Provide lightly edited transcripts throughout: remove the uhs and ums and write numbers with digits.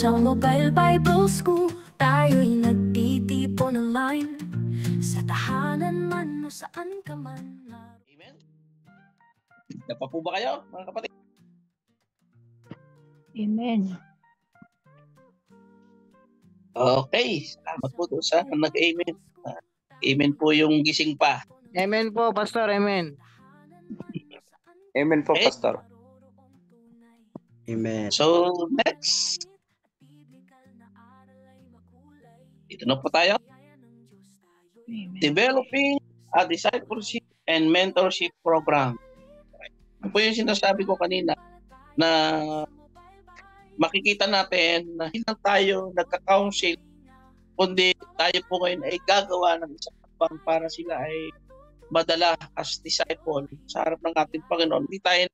Sa Mobile Bible School, tayo'y nagtitipon online. Sa tahanan man o saan ka man. Amen? Napa po ba kayo, mga kapatid? Amen. Okay, salamat po doon sa nag-amen. Amen po yung gising pa. Amen po, Pastor. Amen. Amen po, Okay. Pastor. Amen. So, next. Dito na po tayo. Amen. Developing a discipleship and mentorship program. Ano po yung sinasabi ko kanina na makikita natin na hindi lang tayo nagka-counsel, kundi tayo po ngayon ay gagawa ng isang hakbang para sila ay madala as disciple sa harap ng ating Panginoon. Hindi tayo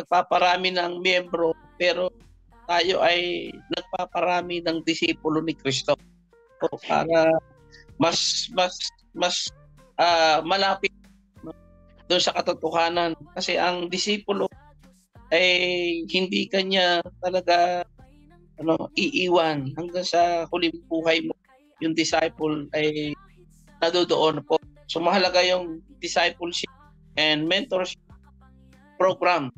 nagpaparami ng miyembro, pero tayo ay nagpaparami ng disipulo ni Kristo. So, para mas malapit doon sa katotohanan. Kasi ang disipulo ay hindi kanya talaga iiwan hanggang sa huling buhay mo. Yung disciple ay nadodoon po. So mahalaga yung discipleship and mentorship program.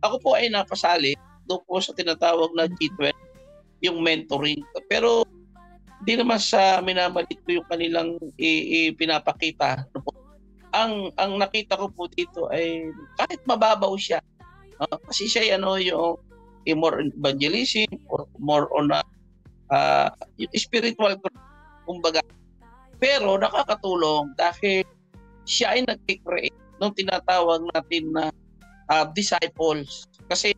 Ako po ay napasali doon po sa tinatawag na G12, yung mentoring. Pero hindi naman sa minamalit ko yung kanilang pinapakita. Ang nakita ko po dito ay kahit mababaw siya, kasi siya yung more evangelism or more on yung spiritual growth, kumbaga. Pero nakakatulong dahil siya ay nag-create ng tinatawag natin na disciples. Kasi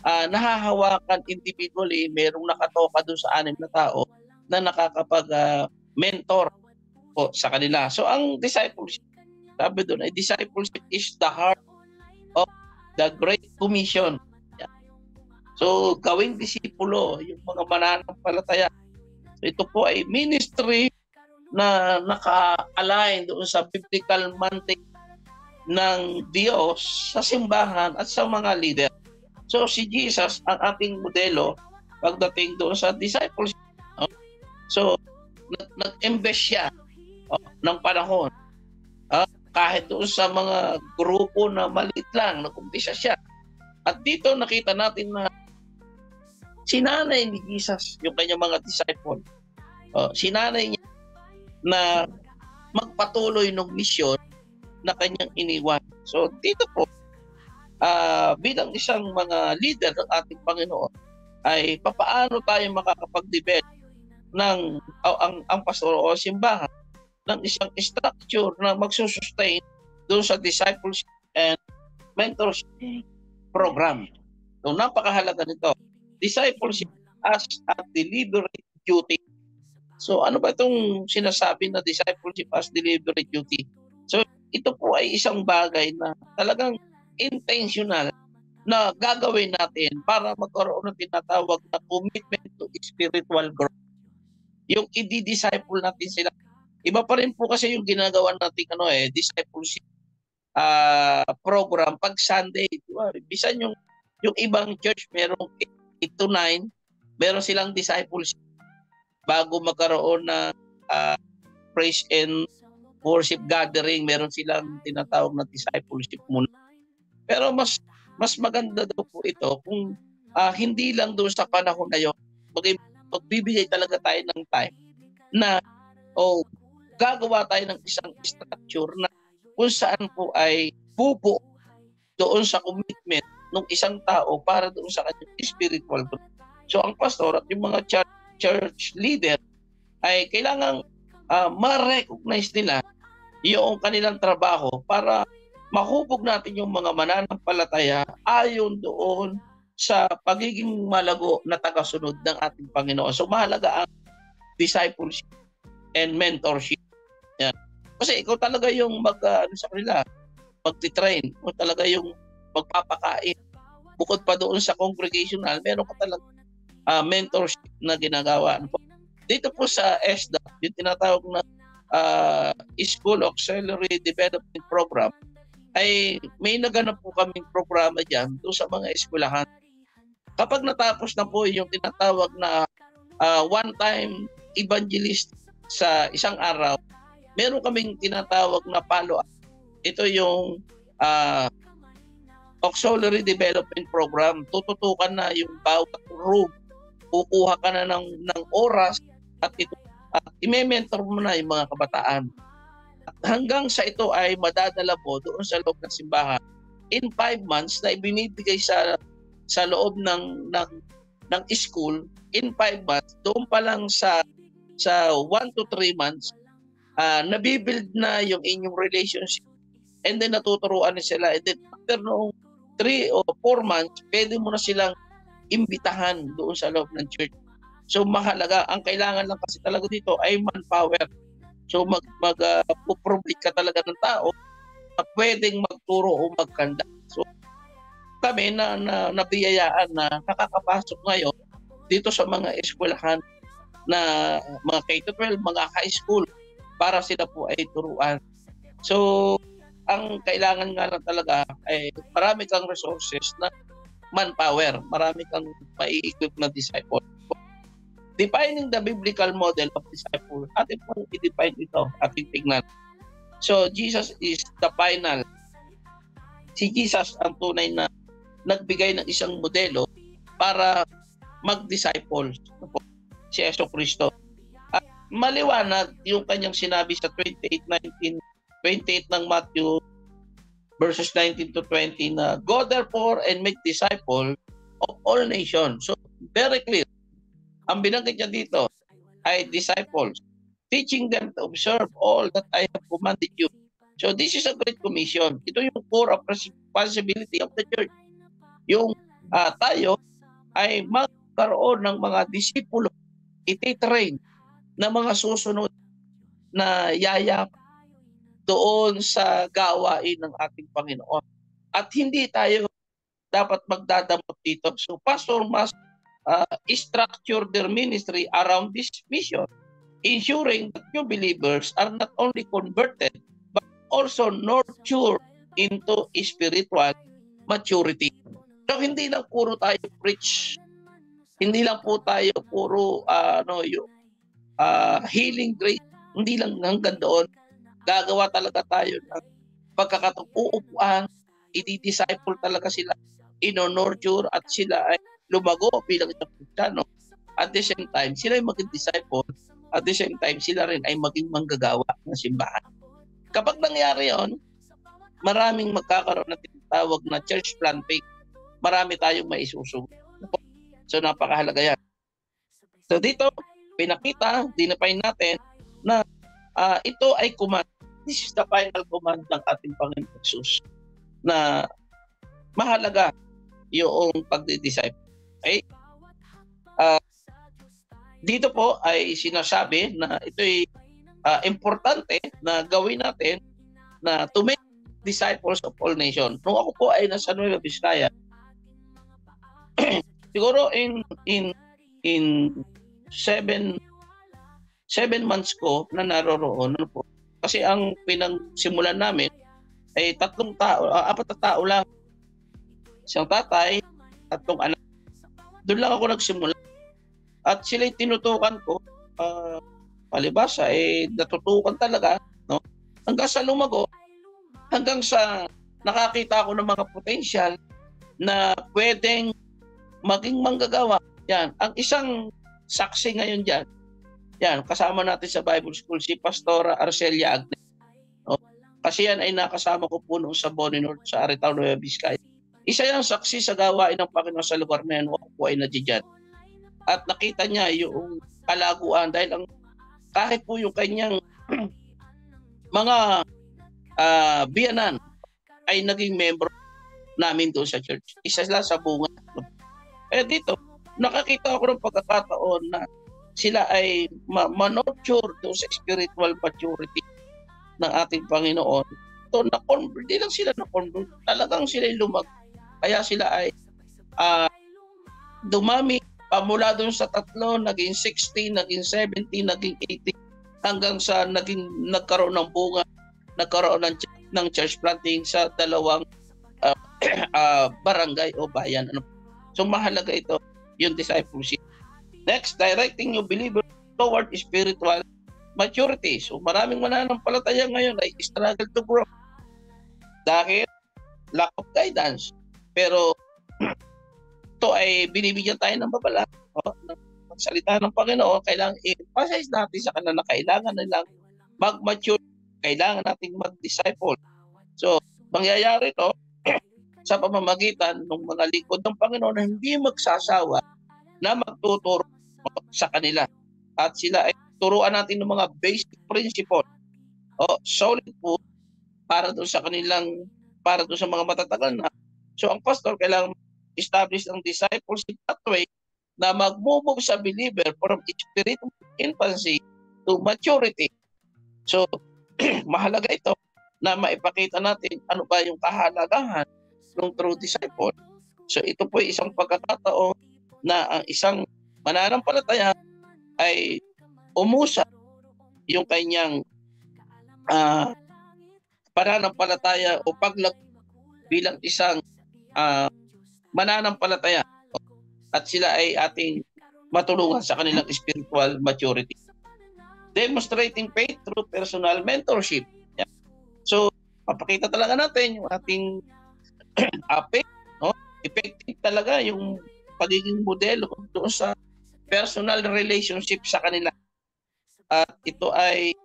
nahahawakan individually, merong nakatoka doon sa 6 na tao na nakakapag-mentor po sa kanila. So ang discipleship, sabi doon, ay discipleship is the heart of the Great Commission. Yeah. So gawing disipulo, yung mga mananampalataya. So ito po ay ministry na naka-align doon sa biblical mandate ng Diyos sa simbahan at sa mga leader. So si Jesus ang ating modelo pagdating doon sa discipleship. So nag-invest siya ng panahon. Kahit doon sa mga grupo na maliit lang, nag-umpisa siya. At dito nakita natin na sinanay ni Jesus yung kanyang mga disciple. Sinanay niya na magpatuloy ng misyon na kanyang iniwan. So dito po, bilang isang mga leader ng ating Panginoon, ay papaano tayo makakapag-develop ng ang pastor o simbahan ng isang structure na magsusustain doon sa discipleship and mentorship program. So napakahalaga nito. Discipleship as a deliberate duty. So ano ba itong sinasabi na discipleship as deliberate duty? So ito po ay isang bagay na talagang intentional na gagawin natin para magkaroon ng tinatawag na commitment to spiritual growth. Yung i-disciple natin sila. Iba pa rin po kasi yung ginagawa natin discipleship program pag Sunday. Diba? Bisan yung ibang church merong 8 to 9, meron silang discipleship bago magkaroon na praise and worship gathering, meron silang tinatawag na discipleship muna. Pero mas maganda daw po ito kung hindi lang doon sa panahon na yun, magbibigay talaga tayo ng time na gagawa tayo ng isang structure na kung saan po ay bubo doon sa commitment ng isang tao para doon sa kanyang spiritual growth. So ang pastor at yung mga church leader ay kailangang ma-recognize nila yung kanilang trabaho para mahubog natin yung mga mananampalataya ayon doon sa pagiging malago na tagasunod ng ating Panginoon. So mahalaga ang discipleship and mentorship. Yan. Kasi ikaw talaga yung sa kanila, magti-train, o talaga yung magpapakain. Bukod pa doon sa congregational, meron ka talaga mentorship na ginagawa. Dito po sa ESDA, yung tinatawag na School Auxiliary Development Program, ay may naganap po kaming programa dyan doon sa mga eskwelahan. Kapag natapos na po yung tinatawag na one-time evangelist sa isang araw, meron kaming tinatawag na follow-up. Ito yung auxiliary development program. Tututukan na yung bawat room. Kukuha ka na ng oras at i-mentor mo na yung mga kabataan. At hanggang sa ito ay madadala mo doon sa loob ng simbahan in 5 months na ibinibigay sa loob ng school. In 5 months, doon pa lang sa 1 to 3 months, nabibuild na yung inyong relationship, and then natuturuan na sila, and then after noong 3 o 4 months, pwede mo na silang imbitahan doon sa loob ng church. So mahalaga, ang kailangan lang kasi talaga dito ay manpower. So mag-provide ka talaga ng tao na pwedeng magturo o magkanda. So kami na nabiyayaan na nakakapasok ngayon dito sa mga eskwelahan na mga K-12, mga high school, para sila po ay turuan. So ang kailangan nga lang talaga ay marami kang resources na manpower, marami kang mai-equip na disciple. Defining the biblical model of disciple, atin pong i-define ito, ating tignan. So Jesus is the final. Si Jesus ang tunay na nagbigay ng isang modelo para mag-disciple, si Jesucristo. At maliwanag yung kanyang sinabi sa 28 ng Matthew verses 19 to 20 na go therefore and make disciples of all nations. So very clear. Ang binanggit niya dito ay disciples, teaching them to observe all that I have commanded you. So this is a great commission. Ito yung core of responsibility of the church. Yung tayo ay magkaroon ng mga disipulo, ititrain na mga susunod na yayap doon sa gawain ng ating Panginoon. At hindi tayo dapat magdadamot dito. So pastor must structure their ministry around this mission, ensuring that new believers are not only converted, but also nurtured into spiritual maturity. So hindi lang puro tayo preach, hindi lang po tayo puro healing grace, hindi lang hanggang doon. Gagawa talaga tayo ng pagkakatupuan, i-disciple talaga sila, ino-nurture at sila ay lumago bilang isang Kristiyano. At the same time, sila ay maging disciple. At the same time, sila rin ay maging manggagawa ng simbahan. Kapag nangyari yon, maraming magkakaroon ng tinatawag na church planting. Marami tayong maisusog. So napakahalaga yan. So dito, pinakita, dinapay natin na ito ay command. This is the final command ng ating Panginoon Jesus na mahalaga yung pagdi-disciple. Okay? Dito po ay sinasabi na ito'y importante na gawin natin na to make disciples of all nations. Nung ako po ay nasa Nueva Vizcaya, siguro in 7 months ko na naroroon, po, kasi ang pinagsimulan namin ay 4 tao, 4 na tao lang. Isang tatay, 3 anak. Doon lang ako nagsimula. At sila'y tinutukan ko, palibasa, natutukan talaga, no? Hanggang sa lumago, hanggang sa nakakita ako ng mga potential na pwedeng maging manggagawa. Yan. Ang isang saksi ngayon dyan, yan, kasama natin sa Bible School, si Pastora Arcelia Agnes. No? Kasi yan ay nakasama ko po noong sa Bonnie North, sa Aritaw, Nueva Vizcaya. Isa yung saksi sa gawain ng Panginoon sa lugar na yan, ako po ay nadyan. At nakita niya yung kalaguan dahil kahit po yung kanyang mga biyanan ay naging member namin doon sa church. Isa sila sa bunga. Dito, nakakita ako ng pagkakataon na sila ay ma-nurture doon sa spiritual maturity ng ating Panginoon. Ito, hindi lang sila na-convert, talagang sila lumag. Kaya sila ay dumami pamula doon sa 3, naging 16, naging 17, naging 18, hanggang sa nagkaroon ng bunga, nagkaroon ng church planting sa 2 barangay o bayan. So mahalaga ito, yung discipleship. Next, directing yung believer toward spiritual maturity. So maraming mananampalataya ngayon ay struggle to grow dahil lack of guidance. Pero ito ay binibigyan tayo ng babala, ng salita ng Panginoon. Kailangan i-emphasize natin sa kanila na kailangan nilang mag-mature, kailangan nating mag-disciple. So mangyayari ito sa pamamagitan ng mga lingkod ng Panginoon na hindi magsasawa na magtuturo sa kanila. At sila ay turuan natin ng mga basic principle o solid food para doon sa kanilang, para doon sa mga matatagal na. So ang pastor kailangan establish ang discipleship pathway na mag-move sa believer from spiritual infancy to maturity. So mahalaga ito na maipakita natin ano ba yung kahalagahan ng true disciple. So ito po ay isang pagkakataon na ang isang mananampalataya ay umusa yung kanyang pananampalataya o paglag bilang isang mananampalataya at sila ay ating matulungan sa kanilang spiritual maturity. Demonstrating faith through personal mentorship. Yeah. So, papakita talaga natin yung ating faith, no? Effective talaga yung pagiging modelo doon sa personal relationship sa kanila. At ito ay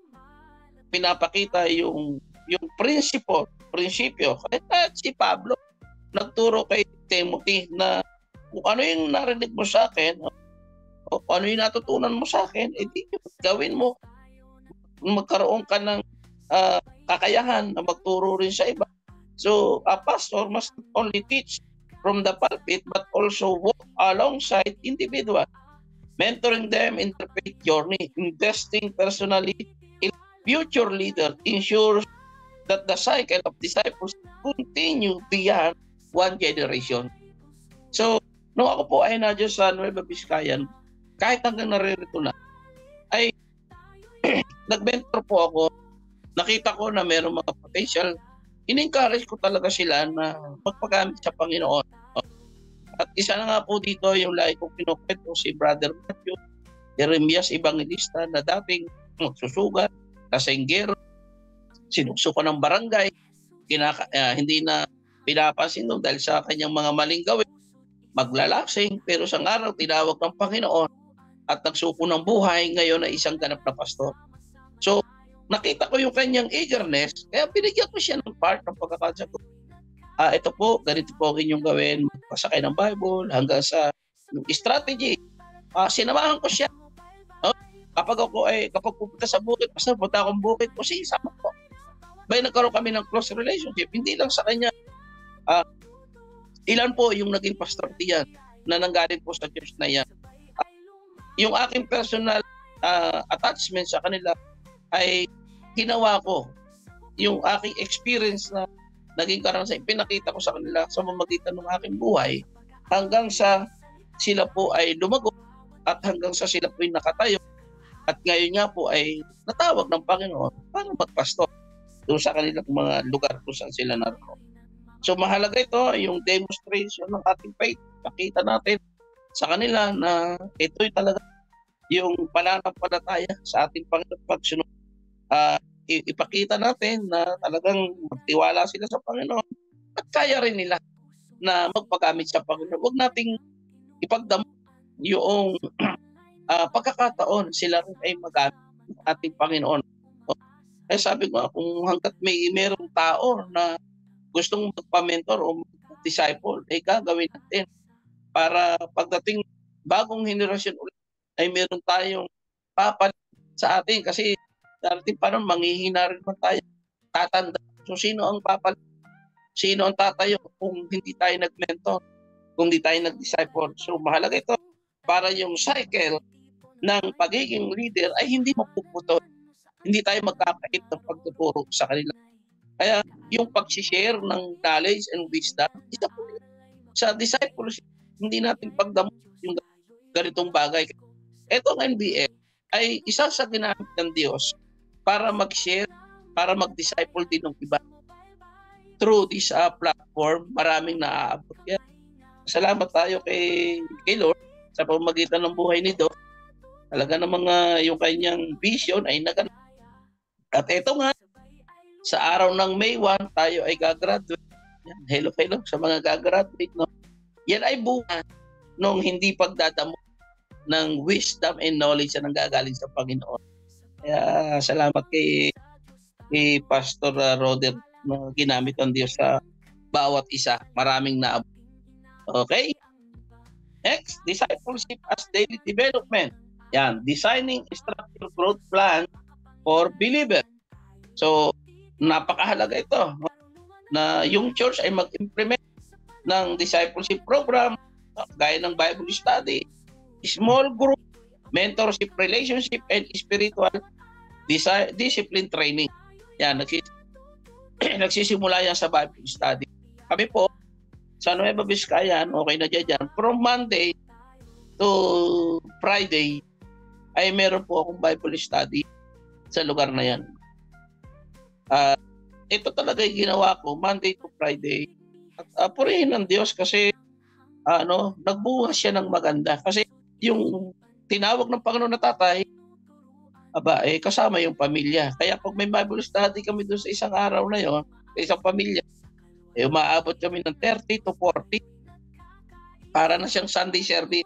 pinapakita yung prinsipyo. At si Pablo nagturo kay Timothy na kung ano yung narinig mo sa akin o ano yung natutunan mo sa akin, edi gawin mo. Magkaroon ka ng kakayahan na magturo rin sa iba. So, a pastor must not only teach from the pulpit but also walk alongside individuals, mentoring them in their faith journey. Investing personally in future leaders ensures that the cycle of disciples continue beyond one generation. So, nung ako po ay nadyo sa Nueva Vizcaya, kahit hanggang naririto na, ay nag-mentor po ako. Nakita ko na mayroong mga potential. In-encourage ko talaga sila na magpagamit sa Panginoon. At isa na nga po dito yung lagi kong kinukwento si Brother Matthew Jeremias Evangelista na dating susugat, kasenggero, sinusuko ng barangay, hindi na pinapansin doon dahil sa kanyang mga maling gawin, maglalasing, pero sa araw tinawag ng Panginoon at nagsuko ng buhay, ngayon ay isang ganap na pastor. So, nakita ko yung kanyang eagerness, kaya binigyan ko siya ng part ng pagkakasagot. Ito po, ganito po ang inyong gawin, pasakay ng Bible, hanggang sa strategy. Sinamahan ko siya. No? Kapag pupunta sa bukid, pastor, punta akong bukid po, sige, sama ko. May nagkaroon kami ng close relationship, hindi lang sa kanya. Ilan po yung naging pastor diyan na nanggaling po sa church na yan. Yung aking personal attachment sa kanila ay ginawa ko yung aking experience na naging karanasan, pinakita ko sa kanila sa pamamagitan ng aking buhay hanggang sa sila po ay lumago at hanggang sa sila po ay nakatayo at ngayon nga po ay natawag ng Panginoon para magpastor doon sa kanilang mga lugar kung saan sila naroon. So mahalaga ito, yung demonstration ng ating faith. Pakita natin sa kanila na ito'y talaga yung pananampalataya sa ating Panginoon pagsunod. Ipakita natin na talagang magtiwala sila sa Panginoon at kaya rin nila na magpagamit sa Panginoon. Huwag nating ipagdamot yung pagkakataon sila rin ay magamit ng ating Panginoon. Kaya sabi ko, kung hanggat mayroong tao na gustong magpa-mentor o mag-disciple, ay gagawin natin para pagdating bagong henerasyon ulit ay meron tayong papalit sa atin kasi darating pa nun, manghihina rin naman tayo, tatanda. So sino ang papalit? Sino ang tatayo kung hindi tayo nag-mentor, kung hindi tayo nag-disciple? So mahalaga ito para yung cycle ng pagiging leader ay hindi mapuputol. Hindi tayo magkakait ng pagtuturo sa kanila. Kaya yung pag-share ng knowledge and wisdom, isa po sa discipleship, hindi natin pagdamot yung ganitong bagay. Ito ang NBF ay isa sa ginamit ng Diyos para mag-share, para mag-disciple din ng iba. Through this platform, maraming naaabot yan. salamat tayo kay Lord sa pamamagitan ng buhay nito. Talaga namang yung kanyang vision ay naganap. At ito nga, sa araw ng May 1, tayo ay gagraduate. Yan, hello sa mga gagraduate. No? Yan ay bunga nung hindi pagdadamo ng wisdom and knowledge na nanggagaling sa Panginoon. Kaya salamat kay Pastor Roder na ginamit ang Diyos sa bawat isa. Maraming naabot. Okay? Next, discipleship as daily development. Yan, designing structured growth plan for believer. So, napakahalaga ito na yung church ay mag-implement ng discipleship program gaya ng Bible study, small group, mentorship relationship, and spiritual discipline training. Yan, nagsisimula yan sa Bible study. Kami po, sa Nueva Vizcaya, okay na dyan. From Monday to Friday, ay meron po akong Bible study sa lugar na yan. Ito talaga yung ginawa ko, Monday to Friday. At purihin ng Diyos kasi nagbuha siya ng maganda. Kasi yung tinawag ng Panginoon na tatay, kasama yung pamilya. Kaya pag may Bible study kami doon sa isang araw na yon, sa isang pamilya, umaabot kami ng 30 to 40 para na siyang Sunday service.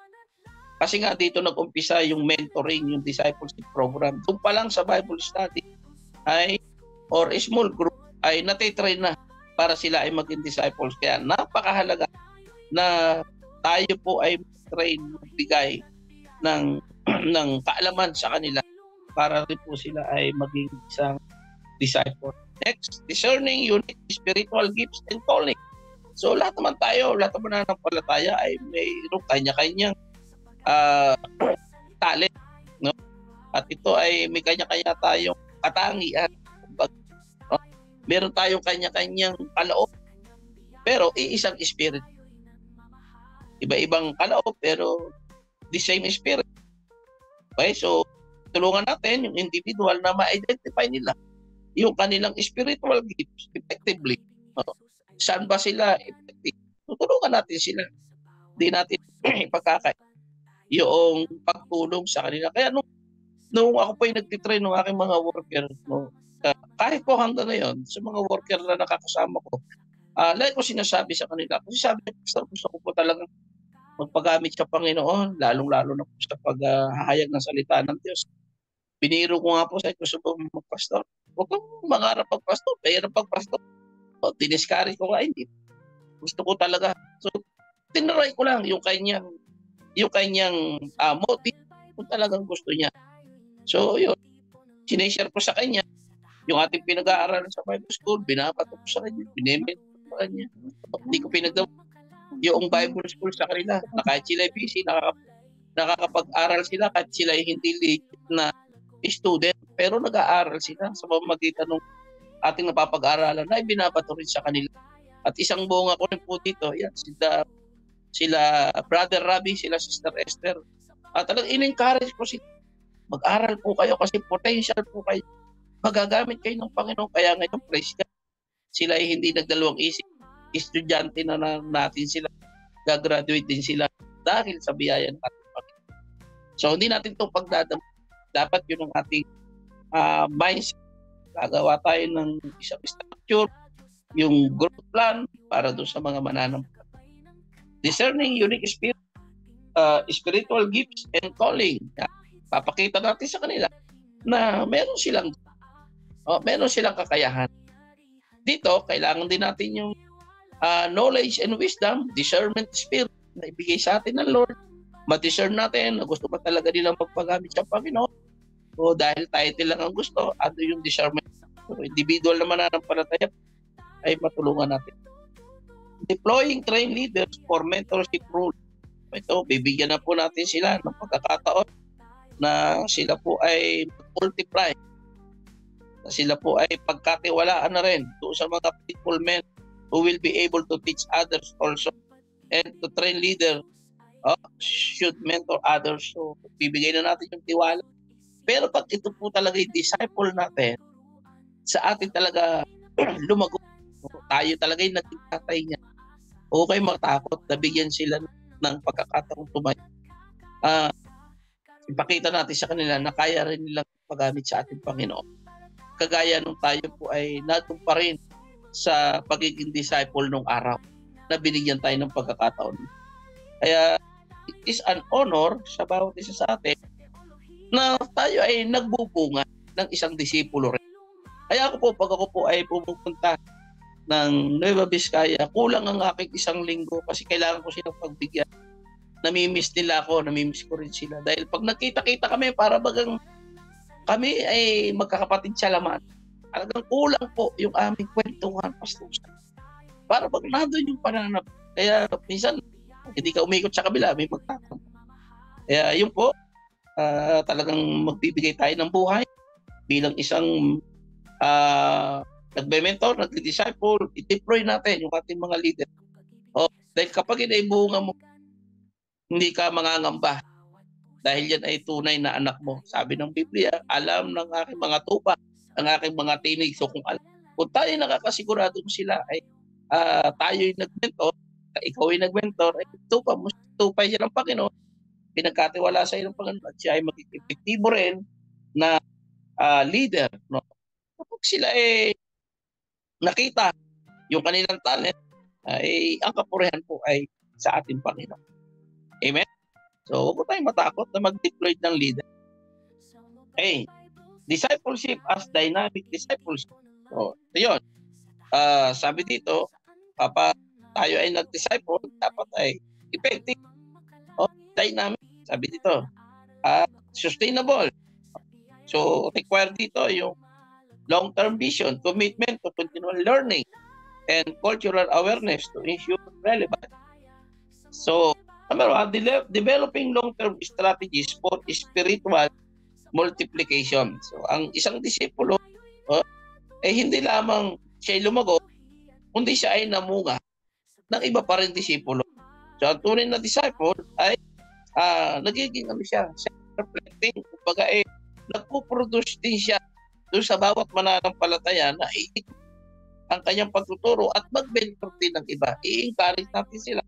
Kasi nga dito nag-umpisa yung mentoring, yung discipleship program. Doon pa lang sa Bible study or small group ay natitrain na para sila ay maging disciples. Kaya napakahalaga na tayo po ay train, magbigay ng kaalaman sa kanila para rin po sila ay maging isang disciple. Next, discerning unique spiritual gifts and calling. So lahat naman tayo, lahat naman nananampalataya ay mayroong kanya-kanyang talent, no? At ito ay may kanya-kanya tayong katangian. No? Meron tayong kanya-kanyang kaloob, pero iisang spirit. Iba-ibang kaloob, pero the same spirit. Okay, so tulungan natin yung individual na ma-identify nila yung kanilang spiritual gifts effectively. No? Saan ba sila effective? Tutulungan natin sila. Hindi natin ipagkakait yung pagtulong sa kanila. Kaya nung ako po yung nagtitrain ng aking mga worker, kahit po hanggang ngayon, sa mga worker na nakakasama ko, like ko sinasabi sa kanila, kasi sabi niya, gusto ko po talagang magpagamit sa Panginoon, lalong-lalo na po sa paghahayag ng salita ng Diyos. Biniro ko nga po sa gusto po magpastor. Huwag kang mangarap magpastor, mayroon pagpastor. Diniscourage ko nga, hindi. Gusto ko talaga. So, tinaray ko lang yung kanyang motive kung talagang gusto niya. So, yun. Sinishare ko sa kanya yung ating pinag-aaralan sa Bible School, binabato ko sa kanya, binemit ko sa kanya. Hindi ko pinagdaw yung Bible School sa kanila. Na kahit sila busy, nakakapag-aral sila kahit sila hindi legit na student, pero nag-aaral sila sa pamamagitan ng ating napapag-aaralan na binabato rin sa kanila. At isang bunga ko rin po dito, yan, sila Brother Rabi, sila Sister Esther. At talagang in-encourage ko sila. Mag-aral po kayo kasi potential po kayo. Magagamit kayo ng Panginoon. Kaya ngayon, praise God. Sila ay hindi nagdalawang isip. Estudyante na natin sila. Gagraduate din sila dahil sa biyaya ng ating Panginoon. So, hindi natin itong pagdadam. Dapat yun ang ating mindset. Gagawa tayo ng isang structure, yung growth plan para doon sa mga mananampalataya. Discerning unique spiritual gifts and calling. Papakita natin sa kanila na meron silang kakayahan. Dito, kailangan din natin yung knowledge and wisdom, discernment spirit na ibigay sa atin ng Lord. Ma-discern natin na gusto pa talaga nilang magpagamit sa Panginoon. O dahil title lang ang gusto, ano yung discernment. So, individual naman na ng palataya ay matulungan natin. Deploying trained leaders for mentorship role. Ito, bibigyan na po natin sila ng pagkakataon na sila po ay multiply. Na sila po ay pagkatiwalaan na rin doon sa mga faithful men who will be able to teach others also and to train leader should mentor others. So, bibigay na natin yung tiwala. Pero pag ito po talaga yung disciple natin, sa atin talaga lumago. Tayo talaga yung naging tatay niya. Huwag kayong matakot na bigyan sila ng pagkakataong tumayo. Ipakita natin sa kanila na kaya rin nilang paggamit sa ating Panginoon. Kagaya nung tayo po ay natun pa rin sa pagiging disciple nung araw na binigyan tayo ng pagkakataon. Kaya it is an honor sa bawat isa sa atin na tayo ay nagbubunga ng isang disipulo rin. Kaya pag ako po ay pumupunta ng Nueva Vizcaya, kulang ang aking isang linggo kasi kailangan ko silang pagbigyan. Namimiss nila ako, namimiss ko rin sila. Dahil pag nakita-kita kami, para bagang kami ay magkakapatid sa laman. Talagang kulang po yung aming kwentuhan, pastusan. Para bang nandun yung pananap. Kaya minsan, hindi ka umikot sa kabila, may magtatanong. Kaya yun po, talagang magbibigay tayo ng buhay bilang isang nagbe-mentor, nagdi-disciple, i-deploy natin yung ating mga leader. Dahil kapag inaibunga mo, hindi ka mangangamba. Dahil yan ay tunay na anak mo. Sabi ng Biblia, alam ng aking mga tupa, ang aking mga tinig. So kung tayo nakakasigurado mo sila ay tayo'y nag-mentor, ikaw ay nag-mentor, ay tupay siya ng Panginoon, pinagkatiwala sa iyo ng Panginoon at siya ay magiging epektibo rin na leader. No? Kapag sila ay nakita yung kanilang talent, ay ang kapurihan po ay sa ating Panginoon. Amen? So, huwag po tayong matakot na mag-deploy ng leader. Okay. Discipleship as dynamic discipleship. So, yun. Sabi dito, kapag tayo ay nag-disciple, dapat ay effective. Dynamic. Sabi dito. Sustainable. So, require dito yung long-term vision, commitment to continual learning, and cultural awareness to ensure relevance. So, developing long-term strategies for spiritual multiplication. So, ang isang disipulo ay hindi lamang siya lumago, kundi siya ay namunga ng iba pa rin disipulo. So, ang tunay na disciple ay nagiging siya, self-reflecting. Kumbaga nagpo-produce din siya doon sa bawat mananampalataya na ang kanyang pagtuturo at mag-mentor din ng iba. I-encourage natin sila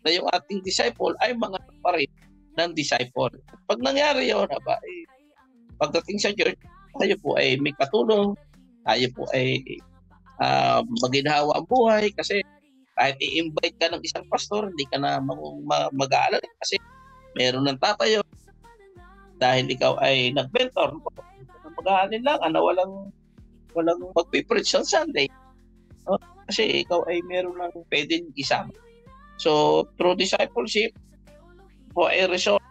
na yung ating disciple ay mga pa rin ng disciple. Pag nangyari yun, pagdating sa church, tayo po ay may katulong, tayo po ay maginhawa ang buhay kasi kahit i-invite ka ng isang pastor, hindi ka na mag-aalala kasi meron ng tatayo dahil ikaw ay nag-mentor. Mag-aalala lang, walang mag-preach on Sunday. Kasi ikaw ay meron lang pwedeng isama. So, through discipleship, po ay result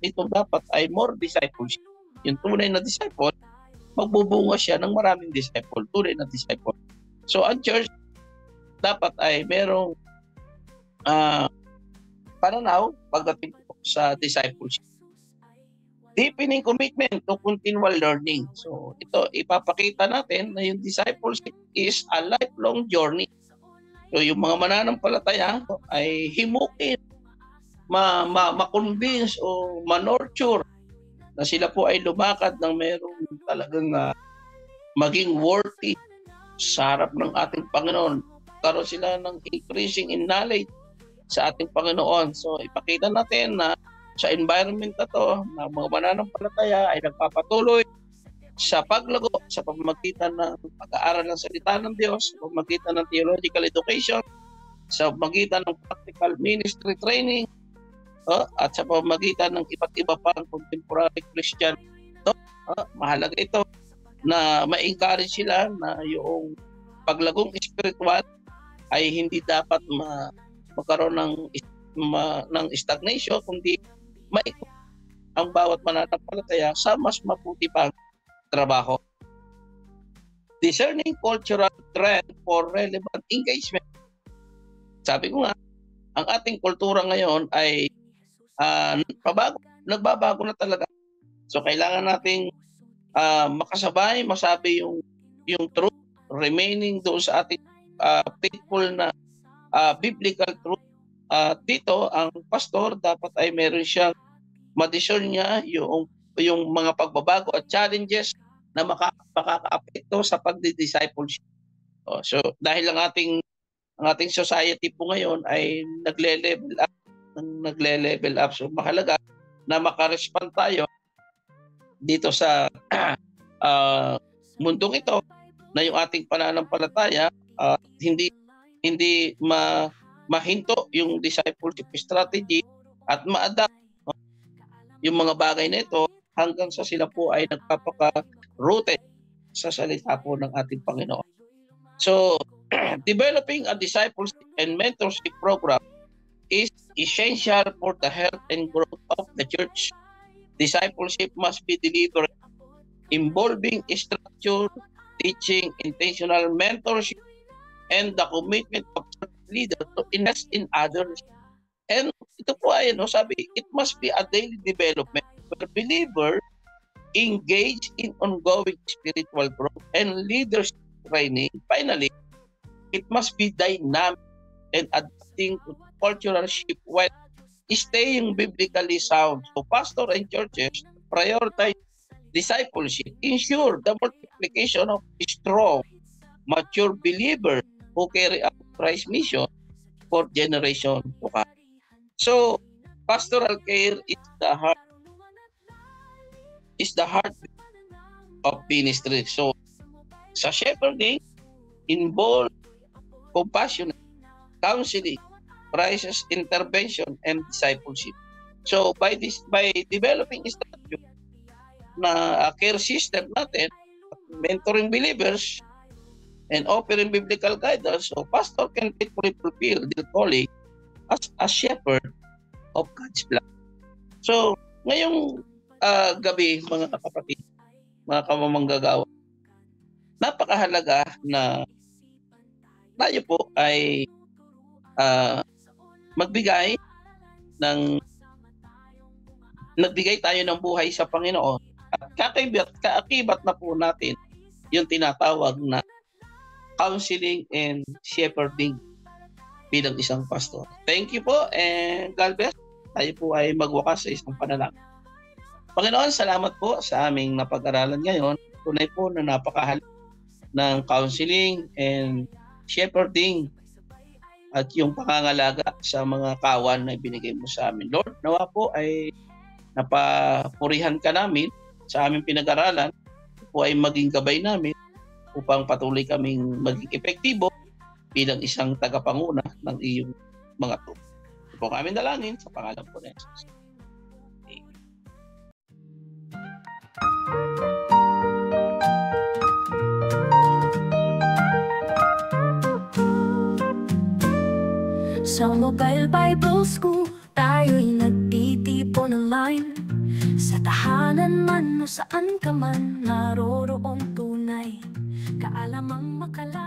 ito dapat ay more discipleship. Yung tunay na disciple, magbubunga siya ng maraming disciple, tunay na disciple. So, ang church, dapat ay merong pananaw pagdating sa discipleship. Deepening commitment to continual learning. So, ito, ipapakita natin na yung discipleship is a lifelong journey. So, yung mga mananampalataya ay himukin, ma-convince o ma-nurture na sila po ay lumakad ng merong talagang maging worthy sa harap ng ating Panginoon. Karoon sila ng increasing in knowledge sa ating Panginoon. So, ipakita natin na sa environment na to, na mga mananampalataya ay nagpapatuloy sa paglago sa pamamagitan ng pag-aaral ng salita ng Diyos, sa pamamagitan ng theological education, sa pamamagitan ng practical ministry training, at sa pamamagitan ng iba't iba pang contemporary Christian. Mahalaga ito na ma-encourage sila na yung paglagong spiritual ay hindi dapat magkaroon ng stagnation, kundi maikot ang bawat mananampalataya sa mas mabuti pang trabaho. Discerning cultural trend for relevant engagement. Sabi ko nga, ang ating kultura ngayon ay nagbabago na talaga. So kailangan nating makasabay, masabi yung truth, remaining doon sa ating faithful na biblical truth. Dito, ang pastor dapat ay meron siyang ma-discern niya yung mga pagbabago at challenges na makaka-apekto sa pagdi-discipleship. So dahil ang ating ang ating society po ngayon ay nagle-level up. So mahalaga na makarespond tayo dito sa mundong ito na yung ating pananampalataya hindi mahinto yung discipleship strategy at ma-adapt yung mga bagay na ito hanggang sa sila po ay nagpapaka-rooted sa salita po ng ating Panginoon. So, developing a discipleship and mentorship program is essential for the health and growth of the church. Discipleship must be delivered involving structure, teaching, intentional mentorship, and the commitment of church leaders to invest in others. And ito po ay, sabi, it must be a daily development where believers engage in ongoing spiritual growth and leadership training. Finally, it must be dynamic and adapting to cultural shift while staying biblically sound. So pastor and churches prioritize discipleship, ensure the multiplication of strong, mature believers who carry out Christ's mission for generation to come. So, pastoral care is the heart of ministry. So, sa shepherding, involve compassion, counseling, crisis intervention, and discipleship. So, by developing structure na care system natin, mentoring believers, and offering biblical guidance, so pastor can faithfully fulfill their calling as a shepherd of God's flock. So, ngayong gabi, mga kapatid, mga kamamanggagawa, napakahalaga na tayo po ay nagbigay tayo ng buhay sa Panginoon at kaakibat na po natin yung tinatawag na counseling and shepherding bilang isang pastor. Thank you po and God bless. Tayo po ay magwakas sa isang panalangin. Panginoon, salamat po sa aming napag-aralan ngayon. Tunay po na napakahalaga ng counseling and shepherding at yung pangangalaga sa mga kawan na ibinigay mo sa amin. Lord, nawa po ay napapurihan ka namin sa aming pinag-aralan, po ay maging gabay namin upang patuloy kaming maging epektibo bilang isang tagapanguna ng iyong mga tuwa. Ito po kami dalangin sa pangalan po ni Jesus. Amen. Sa Mobile Bible School, tayo'y nagtitipon online. Sa tahanan man o saan ka man, naroroong tunay kaalamang makala